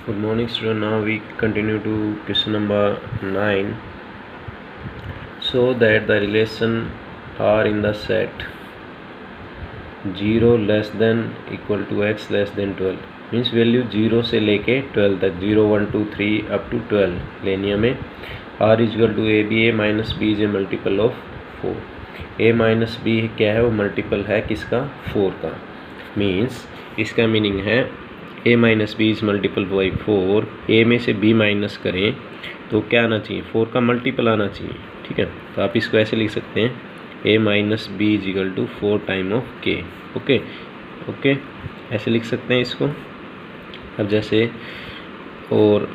Good morning student. Now we continue to question number 9. So that the relation are in the set 0 less than equal to x less than 12 means value 0 से लेके 12 तक 0 1 2 3 up to 12 लेनी हमें। r equal to A B A minus B is a multiple of 4। A minus B क्या है, वो multiple है किसका, 4 का। मीन्स इसका मीनिंग है a minus B is multiple by 4। a में से b माइनस करें तो क्या आना चाहिए, 4 का मल्टीपल आना चाहिए। ठीक है, तो आप इसको ऐसे लिख सकते हैं a minus B is equal to 4 time of k। Okay, ऐसे लिख सकते हैं इसको। अब जैसे और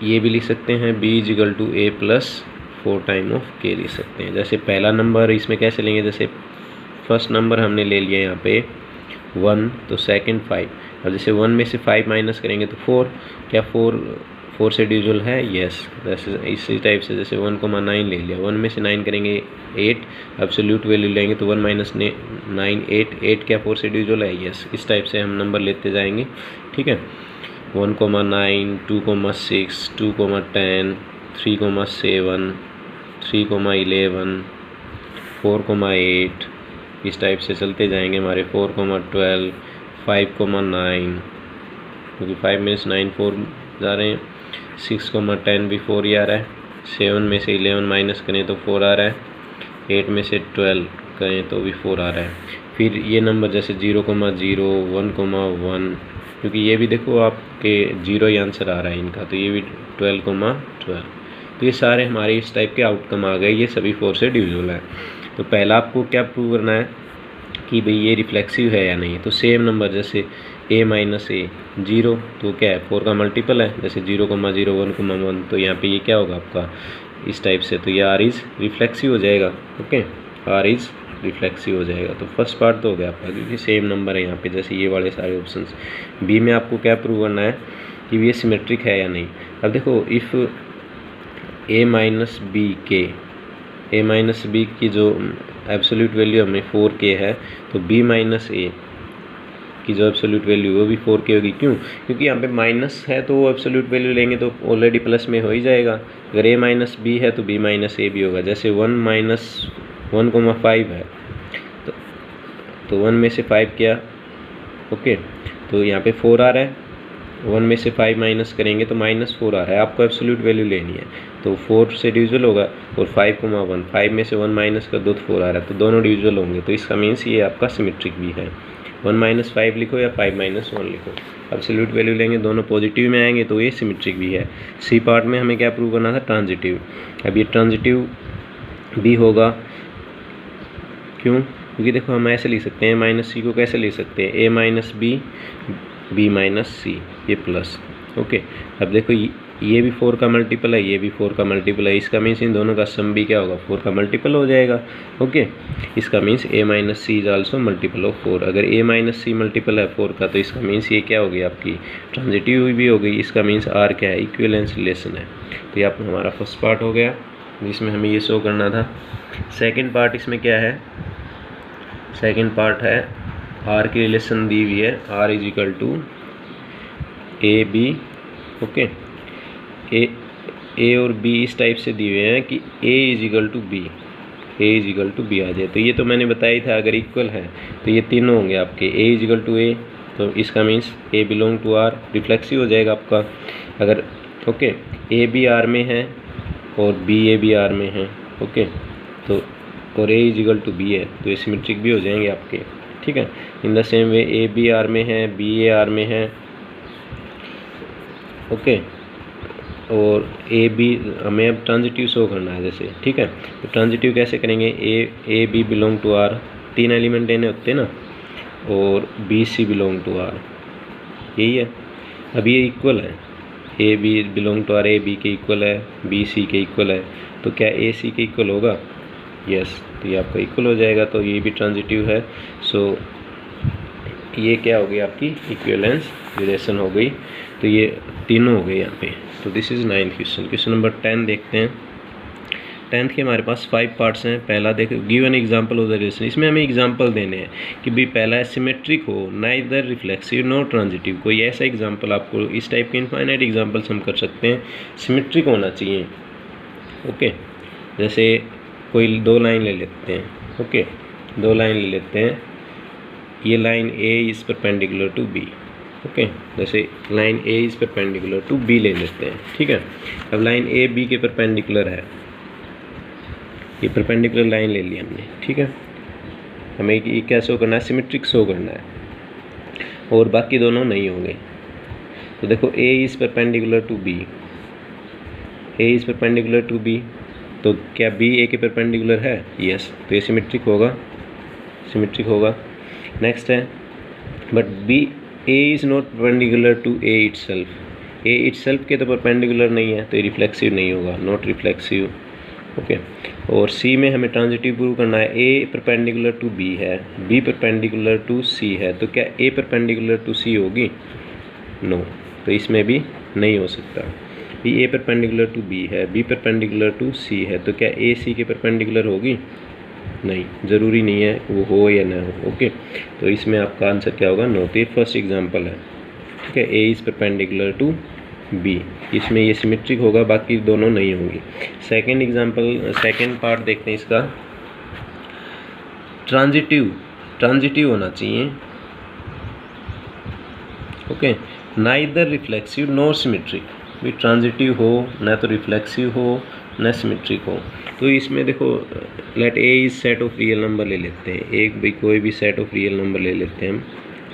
ये भी लिख सकते हैं b is equal to a plus 4 time of k लिख सकते हैं। जैसे पहला नंबर इसमें कैसे लेंगे, जैसे फर्स्ट नंबर हमने ले लिया यहाँ पे 1 तो सेकंड 5। अब जैसे 1 में से 5 माइनस करेंगे तो 4, क्या 4 से डिविजिबल है, यस। जैसे इसी टाइप से जैसे 1,9 ले लिया, 1 में से 9 करेंगे 8, एब्सोल्यूट वैल्यू लेंगे तो 1 माइनस 9 8 क्या 4 से डिविजिबल है, यस। इस टाइप से हम नंबर लेते जाएंगे। ठीक है, 1,9 2,6 2,10 3,7 3,11 4,8 इस टाइप से चलते जाएंगे हमारे 4,12 5,9 क्योंकि 5 में से 9 4 जा रहे हैं, 6,10 भी 4 ही आ रहा है, 7 में से 11 माइनस करें तो 4 आ रहा है, 8 में से 12 करें तो भी 4 आ रहा है। फिर ये नंबर जैसे 0,0 1,1 क्योंकि ये भी देखो आपके 0 ही आंसर आ रहा है इनका, तो ये भी 12,12। तो ये सारे हमारे इस टाइप के आउटकम आ गए, ये सभी 4 से डिविजिबल है। तो पहला आपको क्या प्रूव करना है कि भाई ये रिफ्लेक्सिव है या नहीं। तो सेम नंबर जैसे a माइनस ए 0 तो क्या है, 4 का मल्टीपल है, जैसे 0,0 1,1 तो यहाँ पे ये क्या होगा आपका इस टाइप से, तो ये r इज़ रिफ्लेक्सिव हो जाएगा। ओके, r इज़ रिफ्लेक्सिव हो जाएगा। तो फर्स्ट पार्ट तो हो गया आपका, क्योंकि सेम नंबर है यहाँ पे जैसे ये वाले सारे ऑप्शंस। b में आपको क्या प्रूव करना है कि ये सिमेट्रिक है या नहीं। अब देखो इफ़ a माइनस बी की जो एब्सोल्यूट वैल्यू हमें 4k है, तो b माइनस ए की जो एब्सोल्यूट वैल्यू वो भी 4k होगी। क्यों, क्योंकि यहाँ पे माइनस है तो वो एब्सोल्यूट वैल्यू लेंगे तो ऑलरेडी प्लस में हो ही जाएगा। अगर a माइनस बी है तो b माइनस ए भी होगा। जैसे 1 माइनस 1,5 है तो 1 में से 5 क्या, ओके, तो यहाँ पे 4 आ रहा है, 1 में से 5 माइनस करेंगे तो -4 आ रहा है। आपको एब्सोल्यूट वैल्यू लेनी है तो 4 से डिविजिबल होगा, और 5,1 5 में से 1 माइनस कर दो तो 4 आ रहा है, तो दोनों डिविजिबल होंगे। तो इसका मीन्स ये आपका सिमेट्रिक भी है। 1 - 5 लिखो या 5 - 1 लिखो, एब्सोल्यूट वैल्यू लेंगे दोनों पॉजिटिव में आएंगे तो ये सिमेट्रिक भी है। सी पार्ट में हमें क्या प्रूव करना था, ट्रांजिटिव। अब ये ट्रांजिटिव भी होगा, क्यों, क्योंकि देखो हम ऐसे लिख सकते हैं माइनस सी को कैसे लिख सकते हैं, a माइनस बी माइनस सी, ये प्लस। ओके, अब देखो ये भी 4 का मल्टीपल है, ये भी 4 का मल्टीपल है, इसका मीन्स इन दोनों का सम भी क्या होगा, 4 का मल्टीपल हो जाएगा। ओके, इसका means a minus C is also multiple of 4। अगर a माइनस सी मल्टीपल है 4 का, तो इसका मीन्स ये क्या हो गई आपकी ट्रांजिटिव भी हो गई। इसका मीन्स r क्या है, इक्विवेलेंस रिलेशन है। तो ये आपका हमारा फर्स्ट पार्ट हो गया जिसमें हमें ये शो करना था। सेकेंड पार्ट इसमें क्या है, सेकेंड पार्ट है r की रिलेशन दी हुई है, r is equal to A b. Okay, a और b इस टाइप से दिए हुए हैं कि a is equal to b आ जाए। तो ये तो मैंने बताया था, अगर इक्वल है तो ये तीनों होंगे आपके, a is equal to A, तो इसका means a belong to r, reflexive हो जाएगा आपका। अगर ओके a भी r में है और b a भी r में है, ओके, तो और a is equal to B है तो ये सिमेट्रिक भी हो जाएंगे आपके। ठीक है, in the same way a भी r में है, b a r में है, ओके, और ए बी हमें अब ट्रांजिटिव शो करना है जैसे। ठीक है, तो ट्रांजिटिव कैसे करेंगे, A B belong to R, 3 element लेने होते हैं ना, और B C belong to R, यही है। अब ये इक्वल है, A B belong to R, A B के इक्वल है, बी सी के इक्वल है, तो क्या ए सी के इक्वल होगा, यस, तो ये आपका इक्वल हो जाएगा। तो ये भी ट्रांजिटिव है। सो ये क्या हो गई आपकी इक्विवेलेंस रिलेशन हो गई। तो ये तीनों हो गए यहाँ पे। तो this is 9th question. Question number 10 देखते हैं। 10th के हमारे पास 5 पार्ट्स हैं। पहला देखो given example of the relation, इसमें हमें एग्जांपल देने हैं कि भाई पहला है सिमेट्रिक हो, नाइदर रिफ्लेक्सिव नो ट्रांजिटिव। कोई ऐसा एग्जांपल आपको इस टाइप के इनफाइनाइट एग्जांपल्स हम कर सकते हैं, सिमेट्रिक होना चाहिए। ओके, जैसे कोई 2 लाइन ले लेते हैं। ओके, 2 लाइन ले लेते हैं, ये line A is perpendicular to B. Okay, जैसे line A is perpendicular to B ले लेते हैं, ठीक है। अब लाइन ए बी के परपेंडिकुलर है, ये परपेंडिकुलर लाइन ले ली हमने, ठीक है। हमें ये क्या शो करना है, सिमेट्रिक शो करना है, और बाकी दोनों नहीं होंगे। तो देखो A is perpendicular to B, A is perpendicular to B, तो क्या बी ए के परपेंडिकुलर है? यस, तो ये सिमेट्रिक होगा, सिमेट्रिक होगा। नेक्स्ट है, but B A is not perpendicular to A itself, A itself के तो परपेंडिकुलर नहीं है, तो ये रिफ्लेक्सिव नहीं होगा, नॉट रिफ्लेक्सिव। ओके, और सी में हमें ट्रांजिटिव प्रूव करना है, ए परपेंडिकुलर टू बी है, बी परपेंडिकुलर टू सी है, तो क्या ए परपेंडिकुलर टू सी होगी? नो, तो इसमें भी नहीं हो सकता। B A perpendicular to B है, बी परपेंडिकुलर टू सी है, तो क्या ए सी के परपेंडिकुलर होगी? नहीं, ज़रूरी नहीं है वो हो या ना हो। ओके, तो इसमें आपका आंसर क्या होगा? नो। तो ये फर्स्ट एग्जांपल है, ठीक है, A is perpendicular to B, इसमें ये सिमेट्रिक होगा, बाकी दोनों नहीं होंगी। सेकंड एग्जांपल, सेकंड पार्ट देखते हैं इसका, ट्रांजिटिव, ट्रांजिटिव होना चाहिए। Okay, neither reflexive nor symmetric, भी ट्रांजिटिव हो, ना तो रिफ्लेक्सिव हो ना सिमेट्रिक हो। तो इसमें देखो, let A is set of real number ले लेते हैं, एक भी कोई भी सेट ऑफ रियल नंबर ले लेते हैं हम,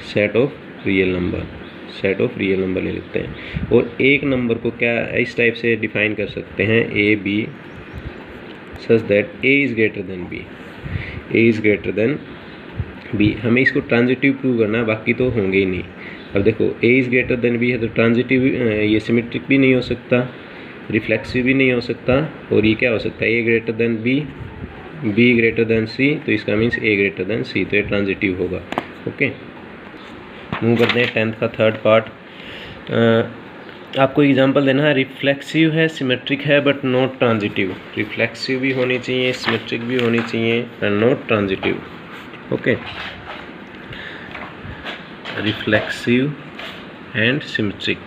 set of real number, set of real number ले लेते हैं, और एक नंबर को क्या इस टाइप से डिफाइन कर सकते हैं, A B such that A is greater than B, A is greater than B. हमें इसको ट्रांजिटिव प्रूव करना है, बाकी तो होंगे ही नहीं। अब देखो A is greater than B है, तो ट्रांजिटिव ये सिमेट्रिक भी नहीं हो सकता, रिफ्लेक्सिव भी नहीं हो सकता, और ये क्या हो सकता है, A greater than B, B greater than C, तो इसका means A greater than C, तो ये ट्रांजिटिव होगा। ओके, मूव करते हैं 10th का थर्ड पार्ट। आपको एग्जांपल देना है, रिफ्लेक्सिव है, सिमेट्रिक है, बट नॉट ट्रांजिटिव। रिफ्लेक्सिव भी होनी चाहिए, सिमेट्रिक भी होनी चाहिए, and not transitive. Okay, reflexive and symmetric,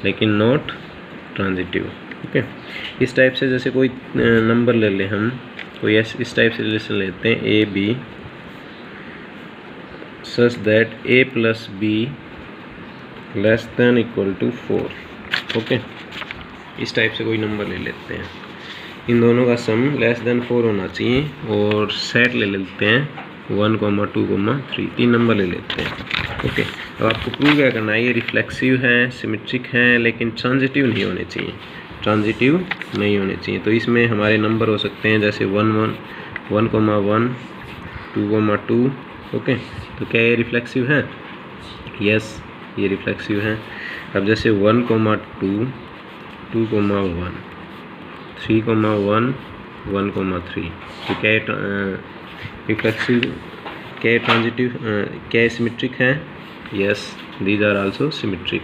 लेकिन नॉट ट्रांजिटिव। ओके, इस टाइप से जैसे कोई नंबर ले लें हम, कोई इस टाइप से रिलेशन लेते हैं, A B such that A plus B less than equal to 4। Okay, इस टाइप से कोई नंबर ले लेते हैं, इन दोनों का सम लेस देन 4 होना चाहिए, और सेट ले लेते हैं 1, 2, 3, 3 नंबर ले लेते हैं। ओके, अब आपको प्रूव क्या करना है, ये रिफ्लेक्सिव हैं, सिमेट्रिक हैं, लेकिन ट्रांजिटिव नहीं होने चाहिए, ट्रांजिटिव नहीं होने चाहिए। तो इसमें हमारे नंबर हो सकते हैं जैसे 1, 1, 2, 2। ओके, तो क्या ये रिफ्लेक्सिव हैं? यस, ये रिफ्लेक्सिव हैं। अब जैसे 1, 2, 2, 1, 3, 1, 1, 3, तो क्या रिफ्लेक्सिव, क्या ट्रांजिटिव, क्या सिमेट्रिक हैं? Yes, these are also symmetric,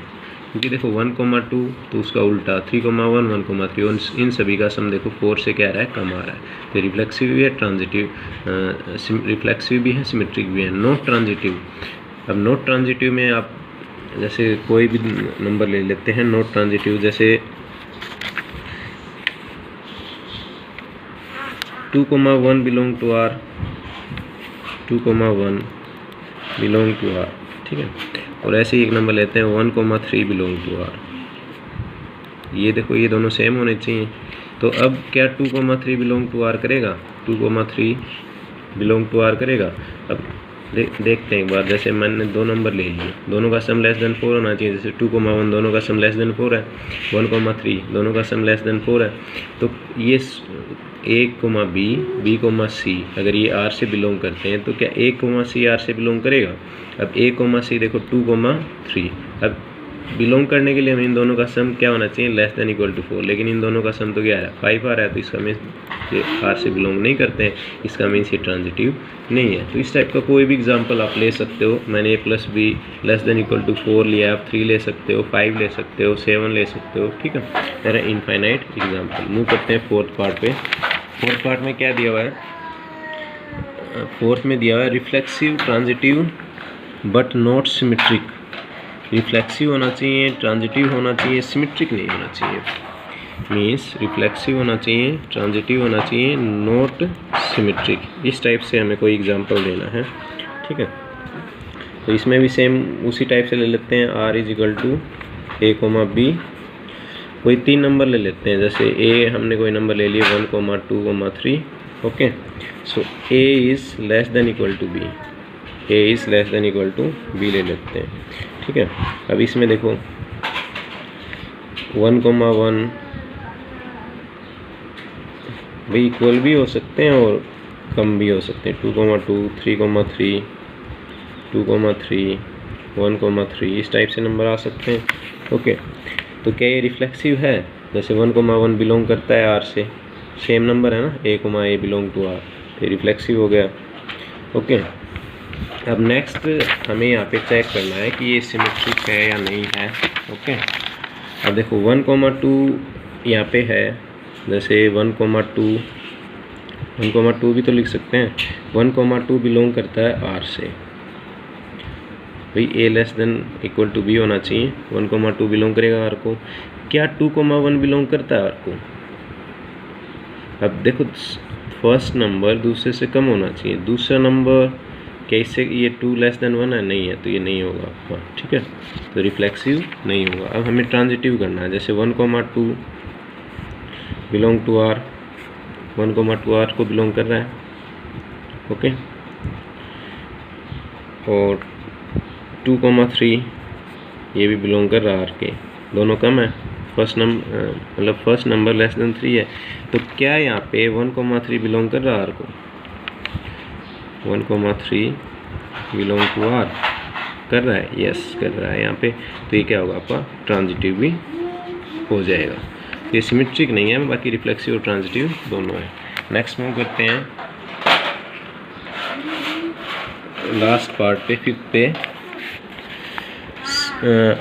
क्योंकि देखो 1, 2 तो उसका उल्टा 3, 1, 1, 3, इन सभी का सम देखो 4 से क्या आ रहा है, कम आ रहा है। तो रिफ्लेक्सिव भी है, ट्रांजिटिव, रिफ्लेक्सिव भी है, सिमेट्रिक भी है, नॉट ट्रांजिटिव। अब नॉट ट्रांजिटिव में आप जैसे कोई भी नंबर ले लेते हैं नॉट ट्रांजिटिव, जैसे 2, 1 belong to R, 2, 1 belong to R, ठीक है। और ऐसे ही एक नंबर लेते हैं 1, 3 बिलोंग टू आर, ये देखो ये दोनों सेम होने चाहिए। तो अब क्या 2, 3 बिलोंग टू आर करेगा, 2, 3 बिलोंग टू आर करेगा। अब देखते हैं एक बार, जैसे मैंने 2 नंबर ले लिए, दोनों का सम लेस देन 4 होना चाहिए, जैसे 2, 1 दोनों का सम लेस देन 4 है, 1, 3 दोनों का सम लेस देन 4 है। तो ये A, B, C अगर ये R से बिलोंग करते हैं, तो क्या A, C R से बिलोंग करेगा। अब A, C देखो 2, 3, अब बिलोंग करने के लिए हमें इन दोनों का सम क्या होना चाहिए, लेस देन इक्वल टू 4, लेकिन इन दोनों का सम तो क्या है 5 आ रहा है, तो इसका मीन्स ये आर से बिलोंग नहीं करते हैं, इसका मीन्स ये ट्रांजिटिव नहीं है। तो इस टाइप का कोई भी एग्जांपल आप ले सकते हो। मैंने a + b less than equal to 4 लिया, आप 3 ले सकते हो, 5 ले सकते हो, 7 ले सकते हो, ठीक है। There are infinite example. Move करते हैं फोर्थ पार्ट पे। फोर्थ पार्ट में क्या दिया हुआ है, फोर्थ में दिया हुआ है reflexive transitive but not symmetric. Reflexive होना चाहिए, ट्रांजिटिव होना चाहिए, सिमेट्रिक नहीं होना चाहिए। मीन्स रिफ्लेक्सिव होना चाहिए, ट्रांजिटिव होना चाहिए, नॉट सिमेट्रिक। इस टाइप से हमें कोई एग्जांपल देना है, ठीक है। तो इसमें भी सेम उसी टाइप से ले लेते हैं, r = a, b। कोई 3 नंबर ले लेते हैं, जैसे a हमने कोई नंबर ले लिया 1, 2, 3, okay. So a is less than equal to b, a is less than equal to b ले लेते हैं, ठीक है। अब इसमें देखो 1, 1 भाई इक्वल भी हो सकते हैं और कम भी हो सकते हैं। 2, 2, 3, 3, 2, 3, 1, 3 इस टाइप से नंबर आ सकते हैं, ओके। तो क्या ये रिफ्लेक्सिव है, जैसे 1, 1 बिलोंग करता है आर से, सेम नंबर है ना, a बिलोंग टू आर, तो रिफ्लेक्सिव हो गया, ओके। अब नेक्स्ट हमें यहाँ पे चेक करना है कि ये सिमेट्रिक है या नहीं है, ओके। अब देखो 1, 2 यहाँ पे है, जैसे 1, 2 भी तो लिख सकते हैं। 1, 2 बिलोंग करता है आर से, भाई a less than equal to b होना चाहिए। 1, 2 बिलोंग करेगा आर को। क्या 2, 1 बिलोंग करता है आर को? अब देखो फर्स्ट नंबर दूसरे से कम होना चाहिए, दूसरा नंबर कैसे, ये 2 लेस देन 1 है, नहीं है, तो ये नहीं होगा आपका, ठीक है। तो रिफ्लेक्सिव नहीं होगा। अब हमें ट्रांजिटिव करना है, जैसे 1, 2 बिलोंग टू आर, 1, 2 आर को बिलोंग कर रहा है, ओके। और 2, 3 ये भी बिलोंग कर रहा है आर के, दोनों कम है, फर्स्ट नंबर लेस देन 3 है। तो क्या यहाँ पे 1, 3 बिलोंग कर रहा है आर को? 1, 3 बिलोंग टू आर कर रहा है, यस कर रहा है यहाँ पे। तो ये क्या होगा आपका, ट्रांजिटिव भी हो जाएगा। ये सिमेट्रिक नहीं है, बाकी रिफ्लेक्सिव और ट्रांजिटिव दोनों है। नेक्स्ट मूव करते हैं लास्ट पार्ट पे, 5th पे।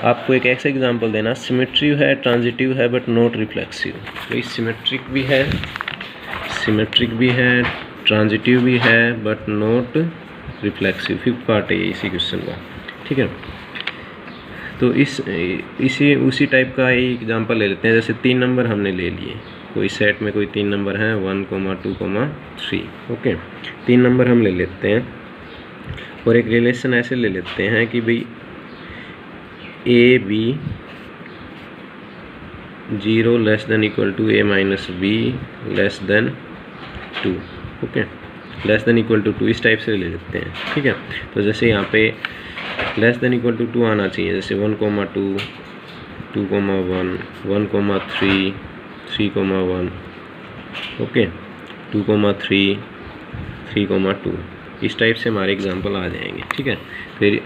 आपको एक ऐसा एग्जांपल देना, सिमेट्रिक है, ट्रांजिटिव है बट नॉट रिफ्लेक्सिव। तो सिमेट्रिक भी है, ट्रांजिटिव भी है but not reflexive. 5th part है ये इसी क्वेश्चन का, ठीक है। तो उसी टाइप का एक एग्जांपल ले लेते हैं, जैसे 3 नंबर हमने ले लिए, कोई सेट में कोई 3 नंबर हैं 1, 2, 3, ओके। 3 नंबर हम ले लेते हैं और एक रिलेशन ऐसे ले लेते हैं कि भाई a b 0 less than equal to a - b less than 2, okay. Less than equal to 2 इस टाइप से ले लेते हैं, ठीक है। तो जैसे यहाँ पे लेस देन इक्वल टू 2 आना चाहिए, जैसे 1, 2, 2, 1, 1, 3, 3, 1, ओके, 2, 3, 3, 2 इस टाइप से हमारे एग्जांपल आ जाएंगे, ठीक है। फिर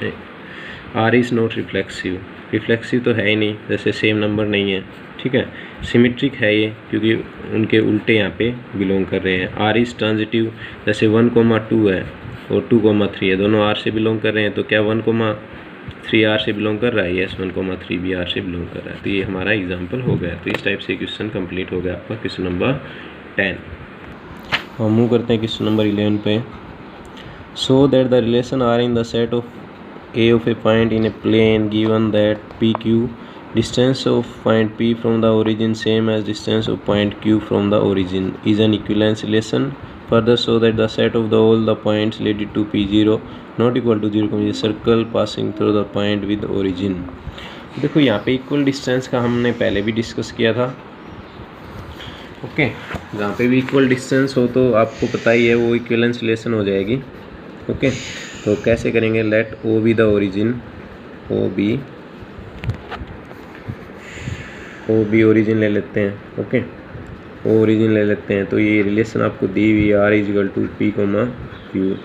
आर इज़ नॉट रिफ्लेक्सिव तो है ही नहीं, जैसे सेम नंबर नहीं है, ठीक है। सिमेट्रिक है ये, क्योंकि उनके उल्टे यहाँ पे बिलोंग कर रहे हैं। आर इज़ ट्रांजिटिव, जैसे 1, 2 है और 2, 3 है, दोनों आर से बिलोंग कर रहे हैं, तो क्या 1, 3 आर से बिलोंग कर रहा है? यस, 1, 3 भी आर से बिलोंग कर रहा है। तो ये हमारा एग्जांपल हो गया। तो इस टाइप से क्वेश्चन कंप्लीट हो गया आपका, क्वेश्चन नंबर 10। हम मूव करते हैं क्वेश्चन नंबर 11 पे। So that the relation R in the set of A of a point in a plane given that PQ distance of point P from the origin same as distance of point Q from the origin is an equivalence relation. Further, so that the set of all the points related to P0 not equal to 0 is a circle passing through the point with origin. देखो यहाँ पे equal distance का हमने पहले भी discuss किया था, okay. जहाँ पे भी इक्वल डिस्टेंस हो तो आपको पता ही है वो इक्विवेलेंस रिलेशन हो जाएगी, ओके। तो कैसे करेंगे, let O be the origin, O be origin ले लेते हैं, ओके। ओरिजिन ले लेते हैं, तो ये रिलेशन आपको दी हुई R is equal to P comma Q,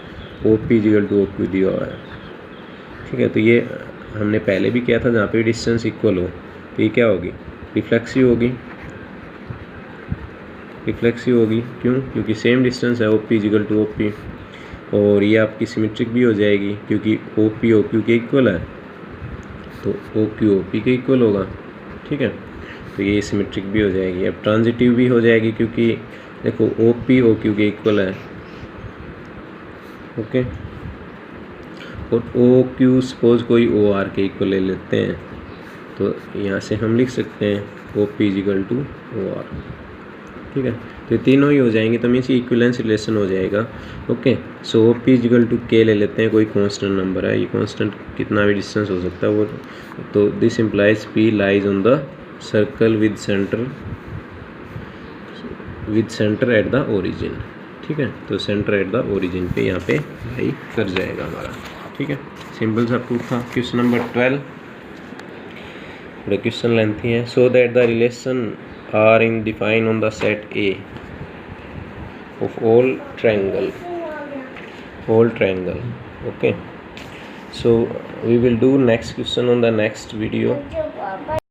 O P is equal to O Q दिया हुआ है, ठीक है। तो ये हमने पहले भी किया था, जहाँ पे डिस्टेंस इक्वल हो तो ये क्या होगी, रिफ्लेक्सिव होगी। रिफ्लेक्सिव होगी क्यों, क्योंकि सेम डिस्टेंस है, OP इजिकल टू OP। और ये आपकी सिमेट्रिक भी हो जाएगी क्योंकि OP OQ के इक्वल है, तो OQ OP के इक्वल होगा। ठीक है, तो ये सिमेट्रिक भी हो जाएगी। अब ट्रांजिटिव भी हो जाएगी क्योंकि देखो OP OQ के इक्वल है। ओके, और OQ सपोज कोई OR के इक्वल ले लेते हैं, तो यहाँ से हम लिख सकते हैं OP इजिकल टू OR। ठीक है, तो ये तीनों ही हो जाएंगे, तो मीन्स इक्विवेलेंस रिलेशन हो जाएगा। Okay, so OP is equal to K ले लेते हैं, कोई कांस्टेंट नंबर है, ये कांस्टेंट कितना भी डिस्टेंस हो सकता है वो। तो this implies P lies on the circle with centre at the origin. ठीक है, तो सेंटर एट द ओरिजिन पे यहाँ पे लाई कर जाएगा हमारा। ठीक है, सिंपल सा प्रूफ था। क्वेश्चन नंबर 12, थोड़ा क्वेश्चन लेंथी है। So that the relation R in define on the set A of all triangle. Okay, so we will do next question on the next video.